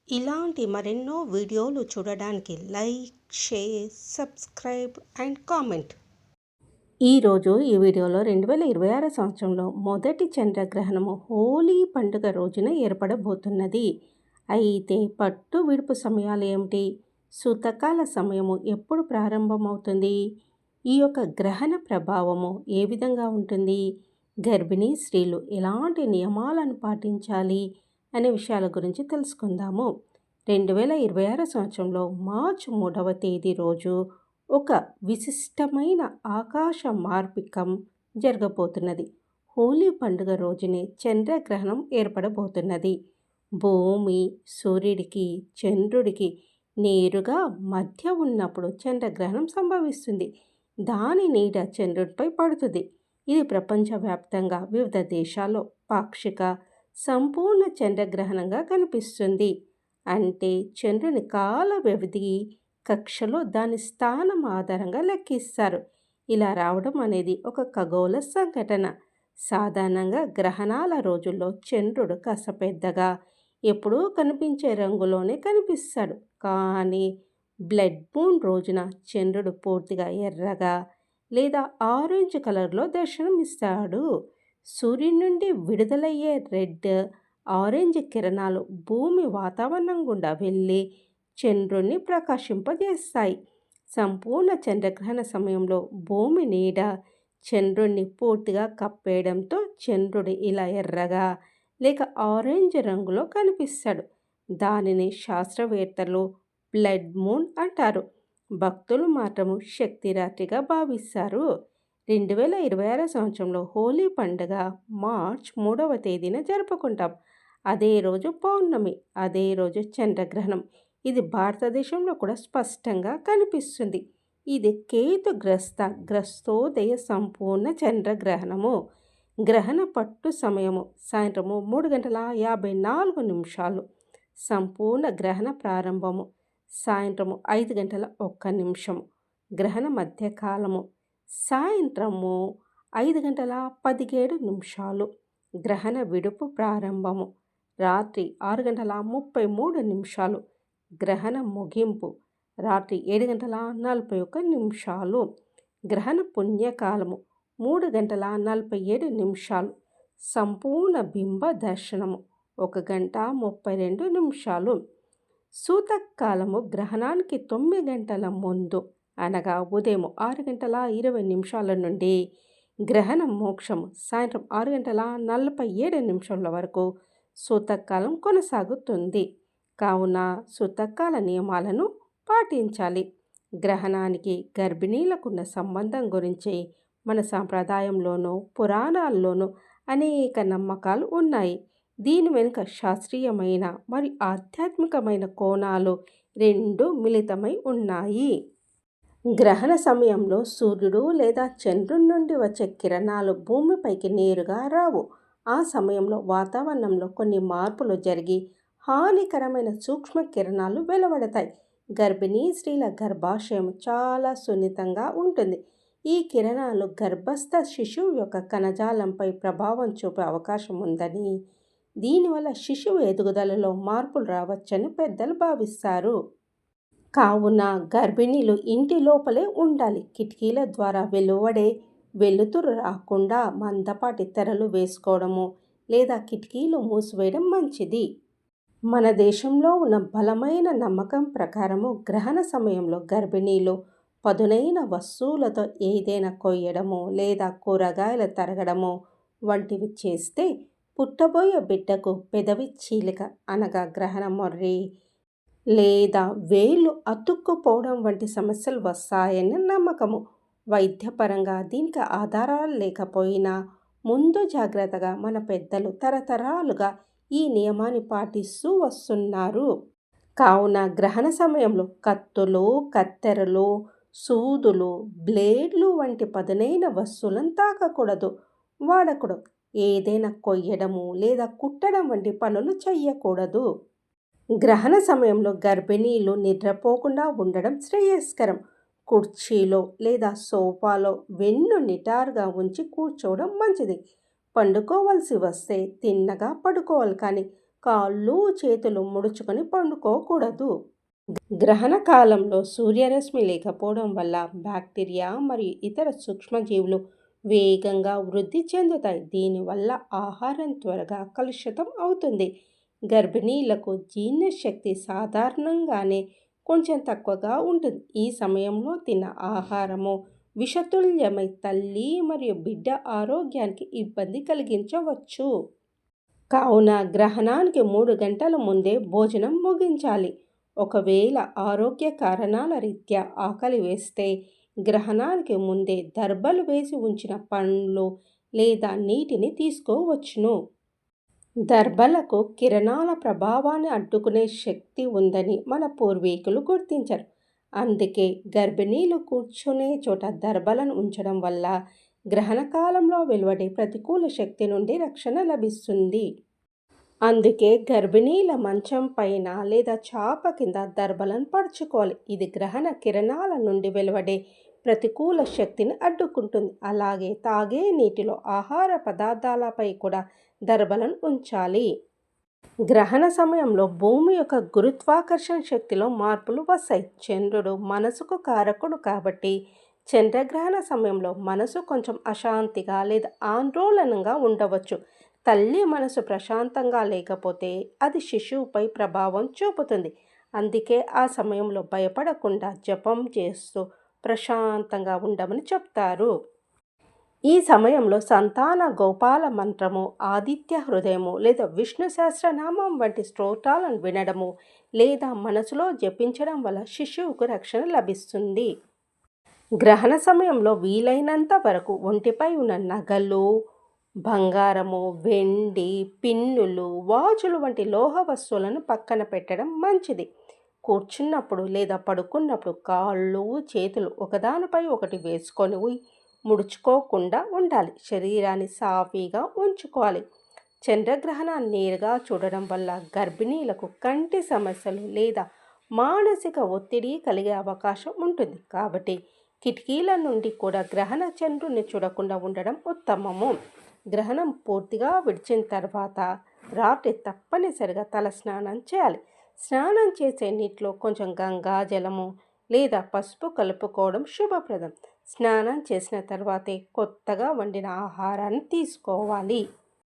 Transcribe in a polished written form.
ఇలాంటి మరెన్నో వీడియోలు చూడడానికి like, share, subscribe and comment. ఈరోజు ఈ వీడియోలో 2026 సంవత్సరంలో మొదటి చంద్రగ్రహణము హోలీ పండుగ రోజున ఏర్పడబోతున్నది. అయితే పట్టు విడుపు సమయాలు ఏమిటి? సూతకాల సమయము ఎప్పుడు ప్రారంభమవుతుంది? ఈ యొక్క గ్రహణ ప్రభావము ఏ విధంగా ఉంటుంది? గర్భిణీ స్త్రీలు ఎలాంటి నియమాలను పాటించాలి అనే విషయాల గురించి తెలుసుకుందాము. 2026 సంవత్సరంలో మార్చి 3వ తేదీ రోజు ఒక విశిష్టమైన ఆకాశ మార్పికం జరగబోతున్నది. హోలీ పండుగ రోజునే చంద్రగ్రహణం ఏర్పడబోతున్నది. భూమి సూర్యుడికి, చంద్రుడికి నేరుగా మధ్య ఉన్నప్పుడు చంద్రగ్రహణం సంభవిస్తుంది. దాని నీడ చంద్రుడిపై పడుతుంది. ఇది ప్రపంచవ్యాప్తంగా వివిధ దేశాల్లో పాక్షిక, సంపూర్ణ చంద్రగ్రహణంగా కనిపిస్తుంది. అంటే చంద్రుని కాల వ్యవధి కక్షలో దాని స్థానం ఆధారంగా లెక్కిస్తారు. ఇలా రావడం అనేది ఒక ఖగోళ సంఘటన. సాధారణంగా గ్రహణాల రోజుల్లో చంద్రుడు కాస్త పెద్దగా, ఎప్పుడూ కనిపించే రంగులోనే కనిపిస్తాడు. కానీ బ్లడ్ మూన్ రోజున చంద్రుడు పూర్తిగా ఎర్రగా లేదా ఆరెంజ్ కలర్లో దర్శనమిస్తాడు. సూర్యుడి నుండి విడుదలయ్యే రెడ్, ఆరెంజ్ కిరణాలు భూమి వాతావరణం గుండా వెళ్ళి చంద్రుణ్ణి ప్రకాశింపజేస్తాయి. సంపూర్ణ చంద్రగ్రహణ సమయంలో భూమి నీడ చంద్రుణ్ణి పూర్తిగా కప్పేయడంతో చంద్రుడు ఇలా ఎర్రగా లేక ఆరెంజ్ రంగులో కనిపిస్తాడు. దానిని శాస్త్రవేత్తలు బ్లడ్ మూన్ అంటారు. భక్తులు మాత్రము శక్తి రాత్రిగా భావిస్తారు. 2026 సంవత్సరంలో హోలీ పండుగ మార్చ్ 3వ తేదీన జరుపుకుంటాం. అదే రోజు పౌర్ణమి, అదే రోజు చంద్రగ్రహణం. ఇది భారతదేశంలో కూడా స్పష్టంగా కనిపిస్తుంది. ఇది గ్రస్తోదయ సంపూర్ణ చంద్రగ్రహణము. గ్రహణ పట్టు సమయము సాయంత్రము 3:54. సంపూర్ణ గ్రహణ ప్రారంభము సాయంత్రము 5:01. గ్రహణ మధ్యకాలము సాయంత్రము 5:17. గ్రహణ విడుపు ప్రారంభము రాత్రి 6:33. గ్రహణ ముగింపు రాత్రి 7:41. గ్రహణ పుణ్యకాలము 3:47. సంపూర్ణ బింబ దర్శనము 1:32. సూతకాలము గ్రహణానికి 9 గంటల ముందు అనగా ఉదయం 6:20 నుండి గ్రహణ మోక్షము సాయంత్రం 6:47 వరకు సూతకాలం కొనసాగుతుంది. కావున సూతకాల నియమాలను పాటించాలి. గ్రహణానికి గర్భిణీలకున్న సంబంధం గురించి మన సాంప్రదాయంలోనూ పురాణాల్లోనూ అనేక నమ్మకాలు ఉన్నాయి. దీని వెనుక శాస్త్రీయమైన మరియు ఆధ్యాత్మికమైన కోణాలు రెండు మిళితమై ఉన్నాయి. గ్రహణ సమయంలో సూర్యుడు లేదా చంద్రుడి నుండి వచ్చే కిరణాలు భూమిపైకి నేరుగా రావు. ఆ సమయంలో వాతావరణంలో కొన్ని మార్పులు జరిగి హానికరమైన సూక్ష్మ కిరణాలు వెలువడతాయి. గర్భిణీ స్త్రీల గర్భాశయం చాలా సున్నితంగా ఉంటుంది. ఈ కిరణాలు గర్భస్థ శిశువు యొక్క కణజాలంపై ప్రభావం చూపే అవకాశం ఉందని, దీనివల్ల శిశువు ఎదుగుదలలో మార్పులు రావచ్చని పెద్దలు భావిస్తారు. కావున గర్భిణీలు ఇంటి లోపలే ఉండాలి. కిటికీల ద్వారా వెలువడే వెలుతురు రాకుండా మందపాటి తెరలు వేసుకోవడము లేదా కిటికీలు మూసివేయడం మంచిది. మన దేశంలో ఉన్న బలమైన నమ్మకం ప్రకారము గ్రహణ సమయంలో గర్భిణీలు పదునైన వస్తువులతో ఏదైనా కొయ్యడము లేదా కూరగాయలు తరగడము వంటివి చేస్తే పుట్టబోయే బిడ్డకు పెదవి చీలిక అనగా గ్రహణ మొర్రి లేదా వేళ్ళు అతుక్కుపోవడం వంటి సమస్యలు వస్తాయని నమ్మకము. వైద్యపరంగా దీనికి ఆధారాలు లేకపోయినా ముందు జాగ్రత్తగా మన పెద్దలు తరతరాలుగా ఈ నియమాన్ని పాటిస్తూ వస్తున్నారు. కావున గ్రహణ సమయంలో కత్తులు, కత్తెరలు, సూదులు, బ్లేడ్లు వంటి పదునైన వస్తువులను తాకకూడదు, వాడకూడదు. ఏదైనా కొయ్యడము లేదా కుట్టడం వంటి పనులు చేయకూడదు. గ్రహణ సమయంలో గర్భిణీలు నిద్రపోకుండా ఉండడం శ్రేయస్కరం. కుర్చీలో లేదా సోఫాలో వెన్ను నిటారుగా ఉంచి కూర్చోవడం మంచిది. పండుకోవలసి వస్తే తిన్నగా పడుకోవాలి, కానీ కాళ్ళు చేతులు ముడుచుకొని పండుకోకూడదు. గ్రహణ కాలంలో సూర్యరశ్మి లేకపోవడం వల్ల బ్యాక్టీరియా మరియు ఇతర సూక్ష్మజీవులు వేగంగా వృద్ధి చెందుతాయి. దీనివల్ల ఆహారం త్వరగా కలుషితం అవుతుంది. గర్భిణీలకు జీర్ణశక్తి సాధారణంగానే కొంచెం తక్కువగా ఉంటుంది. ఈ సమయంలో తిన్న ఆహారము విషతుల్యమై తల్లి మరియు బిడ్డ ఆరోగ్యానికి ఇబ్బంది కలిగించవచ్చు. కావున గ్రహణానికి 3 గంటల ముందే భోజనం ముగించాలి. ఒకవేళ ఆరోగ్య కారణాల రీత్యా ఆకలి వేస్తే గ్రహణానికి ముందే దర్బలు వేసి ఉంచిన పండ్లు లేదా నీటిని తీసుకోవచ్చును. దర్బలకు కిరణాల ప్రభావాన్ని అడ్డుకునే శక్తి ఉందని మన పూర్వీకులు గుర్తించారు. అందుకే గర్భిణీలు కూర్చునే చోట దర్బలను ఉంచడం వల్ల గ్రహణ కాలంలో వెలువడే ప్రతికూల శక్తి నుండి రక్షణ లభిస్తుంది. అందుకే గర్భిణీల మంచం పైన లేదా చాప కింద దర్బలను పరుచుకోవాలి. ఇది గ్రహణ కిరణాల నుండి వెలువడే ప్రతికూల శక్తిని అడ్డుకుంటుంది. అలాగే తాగే నీటిలో ఆహార పదార్థాలపై కూడా దర్బలను ఉంచాలి. గ్రహణ సమయంలో భూమి యొక్క గురుత్వాకర్షణ శక్తిలో మార్పులు వస్తాయి. చంద్రుడు మనసుకు కారకుడు కాబట్టి చంద్రగ్రహణ సమయంలో మనసు కొంచెం అశాంతిగా లేదా ఆందోళనగా ఉండవచ్చు. తల్లి మనసు ప్రశాంతంగా లేకపోతే అది శిశువుపై ప్రభావం చూపుతుంది. అందుకే ఆ సమయంలో భయపడకుండా జపం చేస్తూ ప్రశాంతంగా ఉండమని చెప్తారు. ఈ సమయంలో సంతాన గోపాల మంత్రము, ఆదిత్య హృదయము లేదా విష్ణు సహస్రనామం వంటి స్తోత్రాలను వినడము లేదా మనసులో జపించడం వల్ల శిశువుకు రక్షణ లభిస్తుంది. గ్రహణ సమయంలో వీలైనంత వరకు ఒంటిపై ఉన్న నగలు, బంగారము, వెండి, పిన్నులు, వాచులు వంటి లోహ వస్తువులను పక్కన పెట్టడం మంచిది. కూర్చున్నప్పుడు లేదా పడుకున్నప్పుడు కాళ్ళు చేతులు ఒకదానిపై ఒకటి వేసుకొని ముడుచుకోకుండా ఉండాలి. శరీరాన్ని సాఫీగా ఉంచుకోవాలి. చంద్రగ్రహణాన్ని నేరుగా చూడడం వల్ల గర్భిణీలకు కంటి సమస్యలు లేదా మానసిక ఒత్తిడి కలిగే అవకాశం ఉంటుంది. కాబట్టి కిటికీల నుండి కూడా గ్రహణ చంద్రుని చూడకుండా ఉండడం ఉత్తమము. గ్రహణం పూర్తిగా విడిచిన తర్వాత రాత్రి తప్పనిసరిగా తల స్నానం చేయాలి. స్నానం చేసే నీటిలో కొంచెం గంగా జలము లేదా పసుపు కలుపుకోవడం శుభప్రదం. స్నానం చేసిన తర్వాతే కొత్తగా వండిన ఆహారాన్ని తీసుకోవాలి.